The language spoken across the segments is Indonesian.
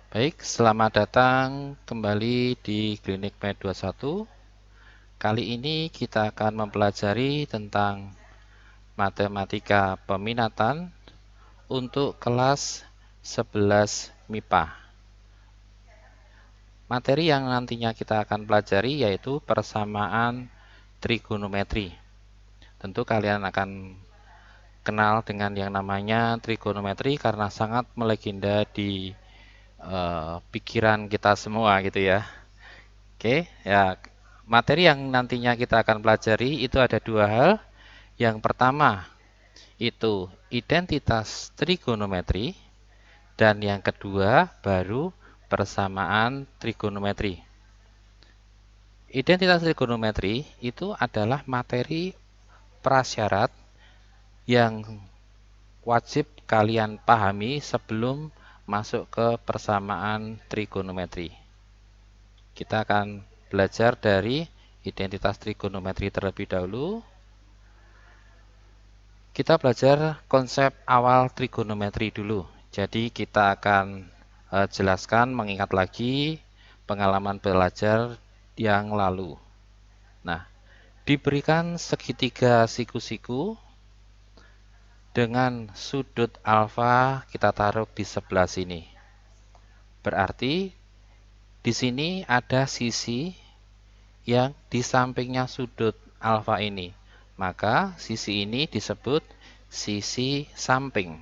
Baik, selamat datang kembali di Klinik Med 21. Kali ini kita akan mempelajari tentang matematika peminatan untuk kelas 11 MIPA. Materi yang nantinya kita akan pelajari yaitu persamaan trigonometri. Tentu kalian akan kenal dengan yang namanya trigonometri karena sangat melegenda di pikiran kita semua gitu ya. Oke, ya materi yang nantinya kita akan pelajari itu ada dua hal. Yang pertama itu identitas trigonometri dan yang kedua baru persamaan trigonometri. Identitas trigonometri itu adalah materi prasyarat yang wajib kalian pahami sebelum masuk ke persamaan trigonometri. Kita akan belajar dari identitas trigonometri terlebih dahulu. Kita belajar konsep awal trigonometri dulu. Jadi kita akan jelaskan mengingat lagi pengalaman belajar yang lalu. Nah, diberikan segitiga siku-siku dengan sudut alfa kita taruh di sebelah sini. Berarti di sini ada sisi yang di sampingnya sudut alfa ini. Maka sisi ini disebut sisi samping.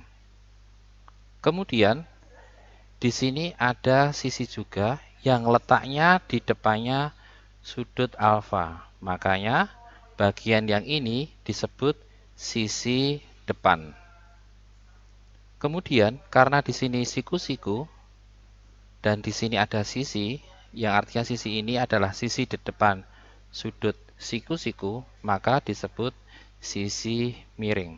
Kemudian di sini ada sisi juga yang letaknya di depannya sudut alfa. Makanya bagian yang ini disebut sisi depan. Kemudian karena di sini siku-siku dan di sini ada sisi, yang artinya sisi ini adalah sisi di depan sudut siku-siku, maka disebut sisi miring.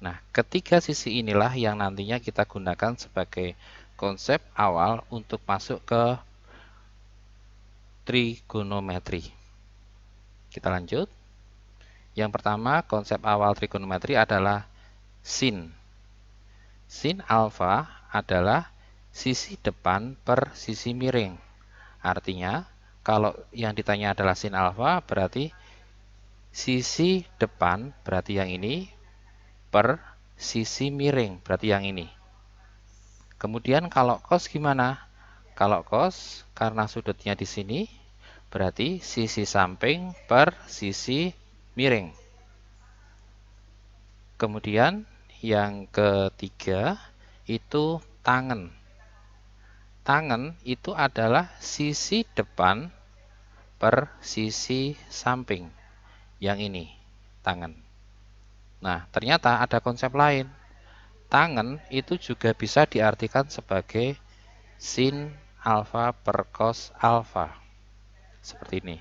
Nah, ketiga sisi inilah yang nantinya kita gunakan sebagai konsep awal untuk masuk ke trigonometri. Kita lanjut. Yang pertama, konsep awal trigonometri adalah sin. Sin alfa adalah sisi depan per sisi miring. Artinya, kalau yang ditanya adalah sin alfa, berarti sisi depan, berarti yang ini, per sisi miring, berarti yang ini. Kemudian kalau cos gimana? Kalau cos, karena sudutnya di sini, berarti sisi samping per sisi miring. Kemudian yang ketiga itu tangen. Tangen itu adalah sisi depan per sisi samping. Yang ini, tangen. Nah, ternyata ada konsep lain. Tangen itu juga bisa diartikan sebagai sin alfa per cos alfa. Seperti ini.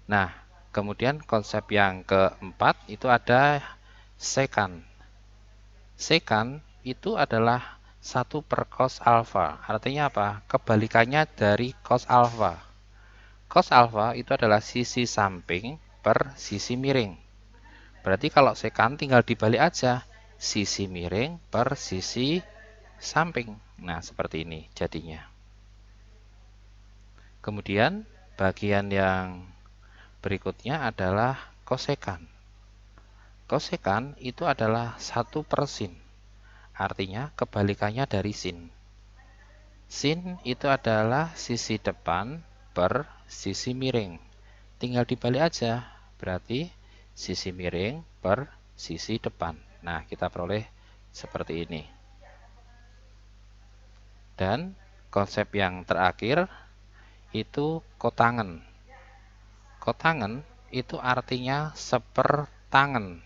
Nah, kemudian konsep yang keempat itu ada sekan. Sekan itu adalah 1 per cos alfa. Artinya apa? Kebalikannya dari cos alfa. Cos alfa itu adalah sisi samping per sisi miring. Berarti kalau sekan tinggal dibalik aja. Sisi miring per sisi samping. Nah, seperti ini jadinya. Kemudian bagian yang berikutnya adalah kosekan. Kosekan itu adalah 1 per sin. Artinya kebalikannya dari sin. Sin itu adalah sisi depan per sisi miring. Tinggal dibalik aja. Berarti sisi miring per sisi depan. Nah, kita peroleh seperti ini. Dan konsep yang terakhir itu kotangen. Kotangen itu artinya sepertangen.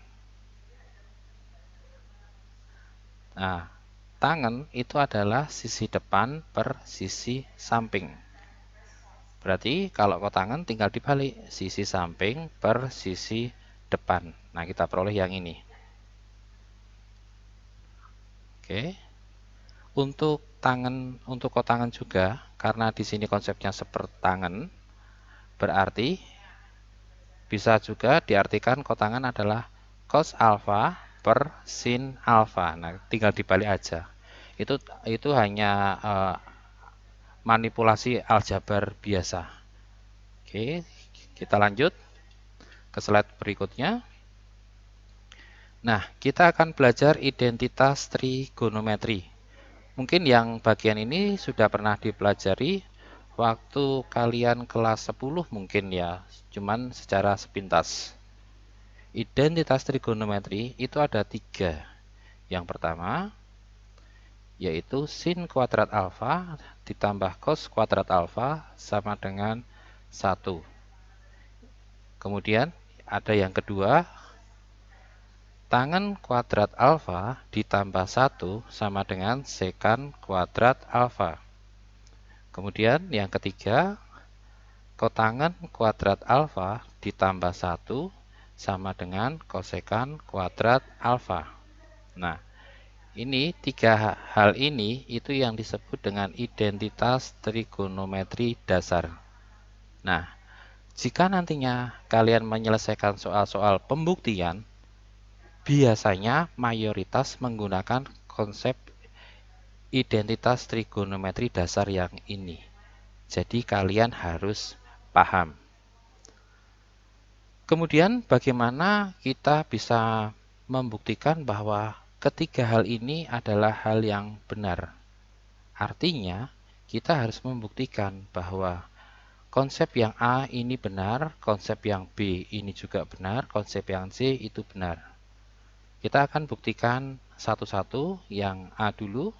Nah, tangen itu adalah sisi depan per sisi samping. Berarti kalau kotangen tinggal dibalik, sisi samping per sisi depan. Nah, kita peroleh yang ini. Oke. Untuk kotangen juga, karena di sini konsepnya sepertangen, berarti bisa juga diartikan kotangen adalah cos alfa per sin alfa. Nah, tinggal dibalik aja. Itu hanya manipulasi aljabar biasa. Oke, kita lanjut ke slide berikutnya. Nah, kita akan belajar identitas trigonometri. Mungkin yang bagian ini sudah pernah dipelajari waktu kalian kelas 10 mungkin ya, cuman secara sepintas. Identitas trigonometri itu ada 3. Yang pertama, yaitu sin kuadrat alfa ditambah cos kuadrat alfa sama dengan 1. Kemudian ada yang kedua, tangen kuadrat alfa ditambah 1 sama dengan sekan kuadrat alfa. Kemudian yang ketiga, kotangen kuadrat alfa ditambah 1 sama dengan kosekan kuadrat alfa. Nah, ini 3 hal ini itu yang disebut dengan identitas trigonometri dasar. Nah, jika nantinya kalian menyelesaikan soal-soal pembuktian, biasanya mayoritas menggunakan konsep identitas trigonometri dasar yang ini. Jadi kalian harus paham. Kemudian bagaimana kita bisa membuktikan bahwa ketiga hal ini adalah hal yang benar. Artinya, kita harus membuktikan bahwa konsep yang A ini benar, konsep yang B ini juga benar, konsep yang C itu benar. Kita akan buktikan satu-satu. Yang A dulu.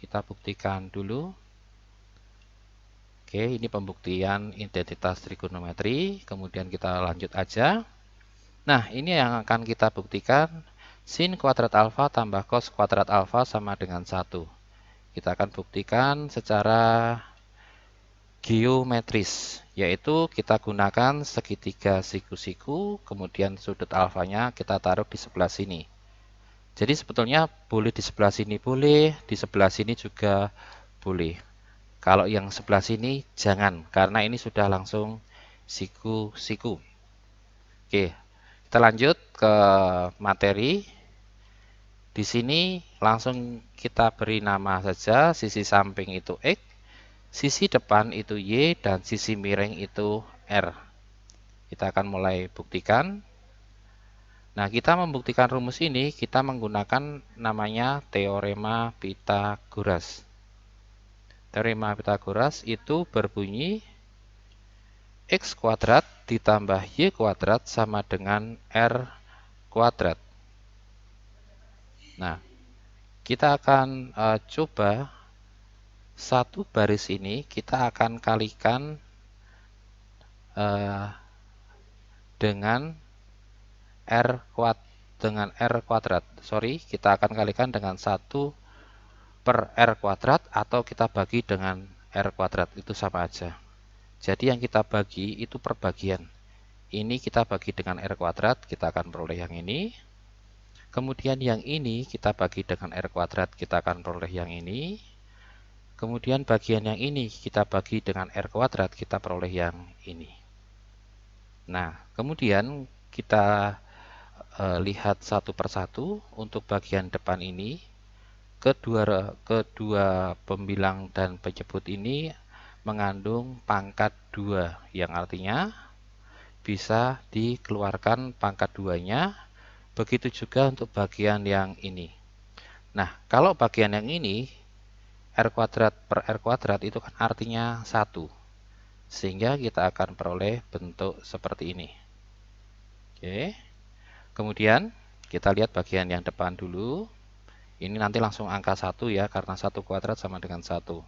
Kita buktikan dulu. Oke, ini pembuktian identitas trigonometri. Kemudian kita lanjut aja. Nah, ini yang akan kita buktikan. Sin kuadrat alfa tambah cos kuadrat alfa sama dengan 1. Kita akan buktikan secara geometris, yaitu kita gunakan segitiga siku-siku, kemudian sudut alfanya kita taruh di sebelah sini. Jadi sebetulnya boleh di sebelah sini boleh, di sebelah sini juga boleh. Kalau yang sebelah sini jangan, karena ini sudah langsung siku-siku. Oke, kita lanjut ke materi. Di sini langsung kita beri nama saja, sisi samping itu X, sisi depan itu Y, dan sisi miring itu R. Kita akan mulai buktikan. Nah, kita membuktikan rumus ini, kita menggunakan namanya teorema Pythagoras. Teorema Pythagoras itu berbunyi X kuadrat ditambah Y kuadrat sama dengan R kuadrat. Nah, kita akan coba satu baris ini kita akan kalikan dengan R kuadrat. Sorry, kita akan kalikan dengan 1 per R kuadrat atau kita bagi dengan R kuadrat. Itu sama aja. Jadi yang kita bagi itu perbagian. Ini kita bagi dengan R kuadrat, kita akan peroleh yang ini. Kemudian yang ini kita bagi dengan R kuadrat, kita akan peroleh yang ini. Kemudian bagian yang ini kita bagi dengan R kuadrat, kita peroleh yang ini. Nah, kemudian kita lihat satu persatu. Untuk bagian depan ini, kedua pembilang dan penyebut ini mengandung pangkat 2, yang artinya bisa dikeluarkan pangkat 2-nya. Begitu juga untuk bagian yang ini. Nah, kalau bagian yang ini, R kuadrat per R kuadrat itu kan artinya 1. Sehingga kita akan peroleh bentuk seperti ini. Oke. Kemudian kita lihat bagian yang depan dulu. Ini nanti langsung angka 1 ya, karena 1 kuadrat sama dengan 1.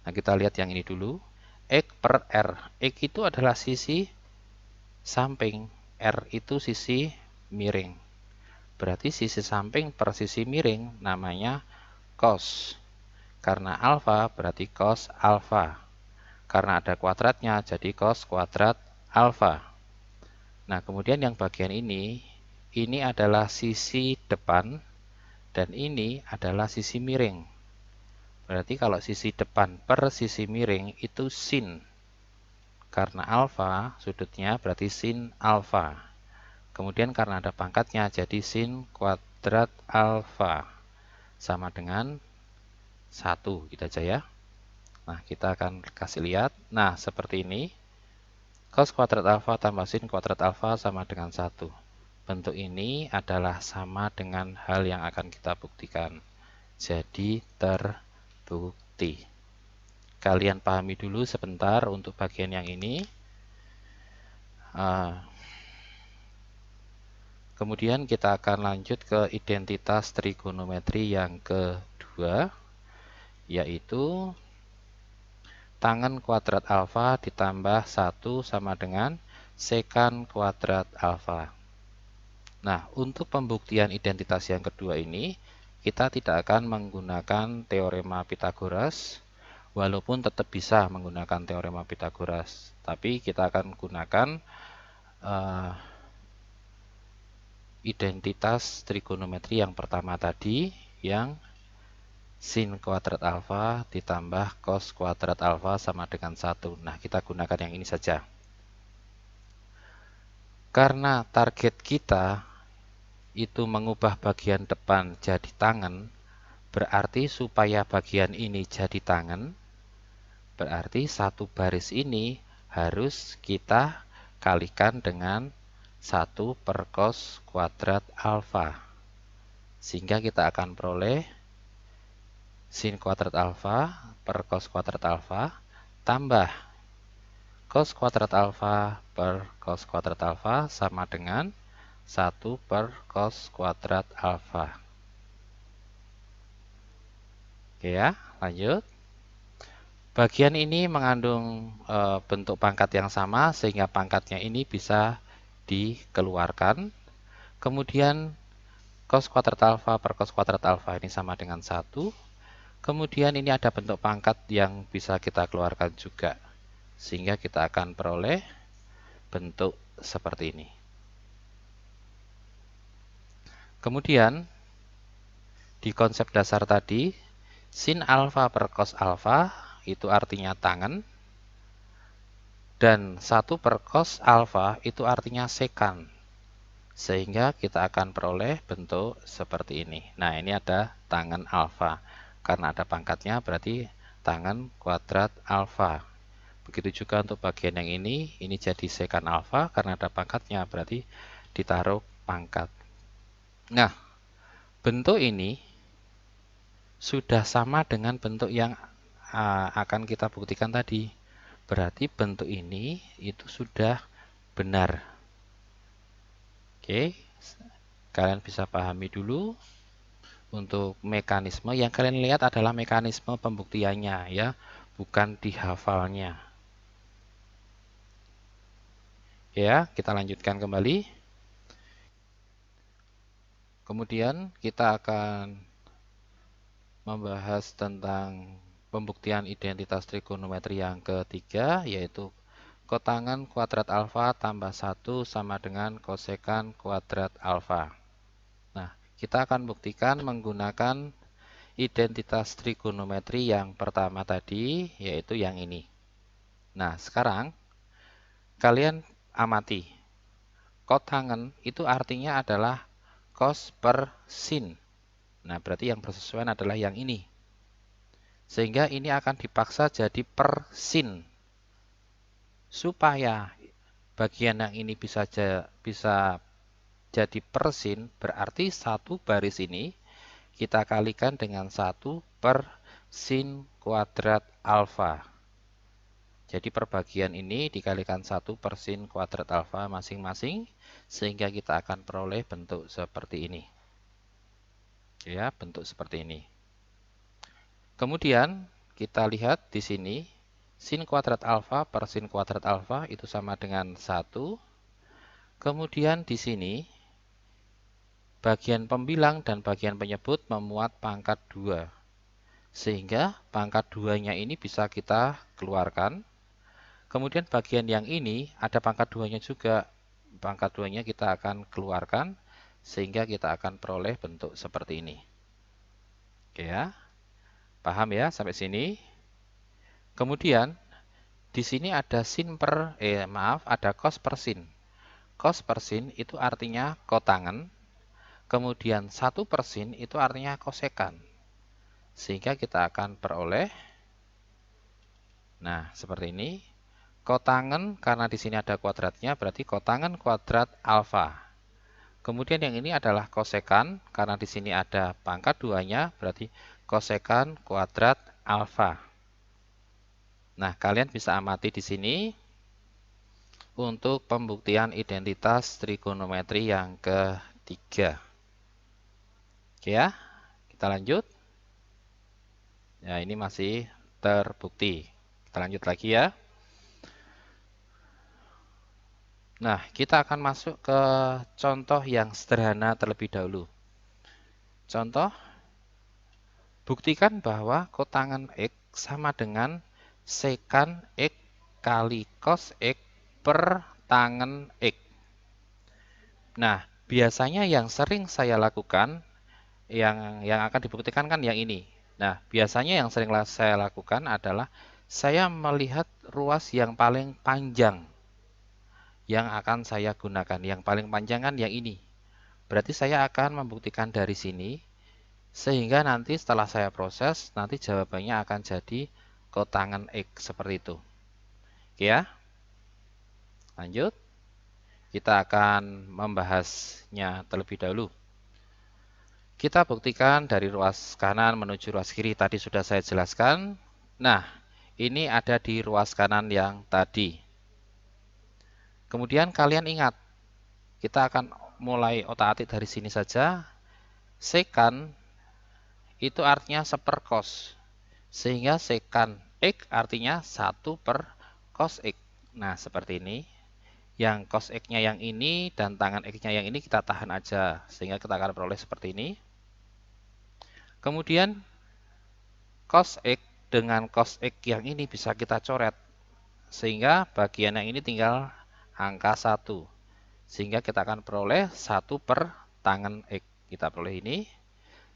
Nah, kita lihat yang ini dulu. X per R. X itu adalah sisi samping. R itu sisi miring. Berarti sisi samping per sisi miring namanya cos. Karena alfa berarti cos alfa. Karena ada kuadratnya jadi cos kuadrat alfa. Nah, kemudian yang bagian ini adalah sisi depan dan ini adalah sisi miring. Berarti kalau sisi depan per sisi miring itu sin. Karena alfa sudutnya berarti sin alfa. Kemudian karena ada pangkatnya jadi sin kuadrat alfa. Sama dengan 1 gitu aja ya. Nah, kita akan kasih lihat. Nah, seperti ini. Cos kuadrat alfa tambah sin kuadrat alfa sama dengan 1. Bentuk ini adalah sama dengan hal yang akan kita buktikan. Jadi, terbukti. Kalian pahami dulu sebentar untuk bagian yang ini. Kemudian kita akan lanjut ke identitas trigonometri yang kedua, yaitu tangen kuadrat alfa ditambah 1 sama dengan sekan kuadrat alfa. Nah, untuk pembuktian identitas yang kedua ini, kita tidak akan menggunakan teorema Pythagoras, walaupun tetap bisa menggunakan teorema Pythagoras. Tapi kita akan gunakan identitas trigonometri yang pertama tadi, yang sin kuadrat alfa ditambah cos kuadrat alfa sama dengan 1. Nah, kita gunakan yang ini saja. Karena target kita itu mengubah bagian depan jadi tangen, berarti supaya bagian ini jadi tangen, berarti satu baris ini harus kita kalikan dengan 1 per cos kuadrat alfa. Sehingga kita akan peroleh sin kuadrat alfa per cos kuadrat alfa tambah cos kuadrat alfa per cos kuadrat alfa sama dengan 1 per cos kuadrat alfa. Oke ya, lanjut. Bagian ini mengandung bentuk pangkat yang sama sehingga pangkatnya ini bisa dikeluarkan. Kemudian cos kuadrat alfa per cos kuadrat alfa ini sama dengan 1. Kemudian ini ada bentuk pangkat yang bisa kita keluarkan juga. Sehingga kita akan peroleh bentuk seperti ini. Kemudian di konsep dasar tadi, sin alfa per cos alfa itu artinya tangen, dan 1 per cos alfa itu artinya sekan. Sehingga kita akan peroleh bentuk seperti ini. Nah, ini ada tangen alfa. Karena ada pangkatnya berarti tangen kuadrat alfa. Begitu juga untuk bagian yang ini jadi sekan alfa karena ada pangkatnya berarti ditaruh pangkat. Nah, bentuk ini sudah sama dengan bentuk yang akan kita buktikan tadi. Berarti bentuk ini itu sudah benar. Oke, kalian bisa pahami dulu. Untuk mekanisme yang kalian lihat adalah mekanisme pembuktiannya ya, bukan dihafalnya. Ya, kita lanjutkan kembali. Kemudian kita akan membahas tentang pembuktian identitas trigonometri yang ketiga, yaitu kotangen kuadrat alfa tambah 1 sama dengan kosekan kuadrat alfa. Nah, kita akan buktikan menggunakan identitas trigonometri yang pertama tadi, yaitu yang ini. Nah, sekarang kalian amati. Kotangen itu artinya adalah cos per sin. Nah, berarti yang bersesuaian adalah yang ini. Sehingga ini akan dipaksa jadi per sin. Supaya bagian yang ini bisa jadi per sin, berarti satu baris ini kita kalikan dengan 1 per sin kuadrat alfa. Jadi perbagian ini dikalikan 1 per sin kuadrat alfa masing-masing, sehingga kita akan peroleh bentuk seperti ini. Ya, bentuk seperti ini. Kemudian kita lihat di sini, sin kuadrat alfa per sin kuadrat alfa itu sama dengan 1. Kemudian di sini, bagian pembilang dan bagian penyebut memuat pangkat 2. Sehingga pangkat 2-nya ini bisa kita keluarkan. Kemudian bagian yang ini ada pangkat 2-nya juga. Pangkat 2-nya kita akan keluarkan sehingga kita akan peroleh bentuk seperti ini. Oke ya. Paham ya sampai sini? Kemudian di sini ada ada cos per sin. Cos per sin itu artinya kotangen. Kemudian 1 per sin itu artinya kosekan. Sehingga kita akan peroleh Nah, seperti ini. Kotangen karena di sini ada kuadratnya berarti kotangen kuadrat alfa. Kemudian yang ini adalah kosekan karena di sini ada pangkat 2-nya berarti kosekan kuadrat alfa. Nah, kalian bisa amati di sini untuk pembuktian identitas trigonometri yang ketiga. Oke ya, kita lanjut. Ya, ini masih terbukti. Kita lanjut lagi ya. Nah, kita akan masuk ke contoh yang sederhana terlebih dahulu. Contoh, buktikan bahwa kotangen X sama dengan sekan X kali cos X per tangen X. Nah, biasanya yang sering saya lakukan, yang akan dibuktikan kan yang ini. Nah, biasanya yang sering saya lakukan adalah saya melihat ruas yang paling panjang yang akan saya gunakan. Yang paling panjang kan yang ini. Berarti saya akan membuktikan dari sini, sehingga nanti setelah saya proses, nanti jawabannya akan jadi kotangen X seperti itu. Oke ya, lanjut. Kita akan membahasnya terlebih dahulu. Kita buktikan dari ruas kanan menuju ruas kiri, tadi sudah saya jelaskan. Nah, ini ada di ruas kanan yang tadi. Kemudian kalian ingat, kita akan mulai otak-atik dari sini saja. Sekan itu artinya seperkos. Sehingga sekan X artinya 1 per cos X. Nah, seperti ini. Yang cos X-nya yang ini dan tangan X-nya yang ini kita tahan aja. Sehingga kita akan peroleh seperti ini. Kemudian cos X dengan cos X yang ini bisa kita coret. Sehingga bagian yang ini tinggal angka 1. Sehingga kita akan peroleh 1 per tangan X. Kita peroleh ini.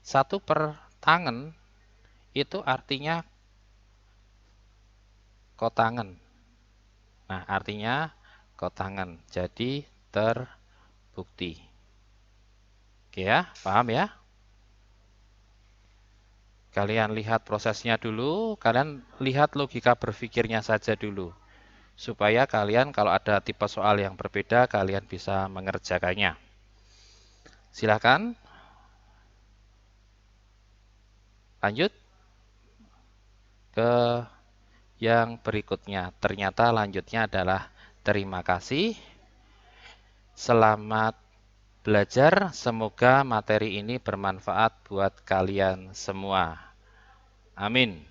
1 per tangan itu artinya kotangen. Nah, artinya kotangen. Jadi terbukti. Oke ya, paham ya? Kalian lihat prosesnya dulu, kalian lihat logika berpikirnya saja dulu. Supaya kalian kalau ada tipe soal yang berbeda, kalian bisa mengerjakannya. Silakan. Lanjut ke yang berikutnya. Ternyata lanjutnya adalah terima kasih. Selamat belajar. Semoga materi ini bermanfaat buat kalian semua. Amin.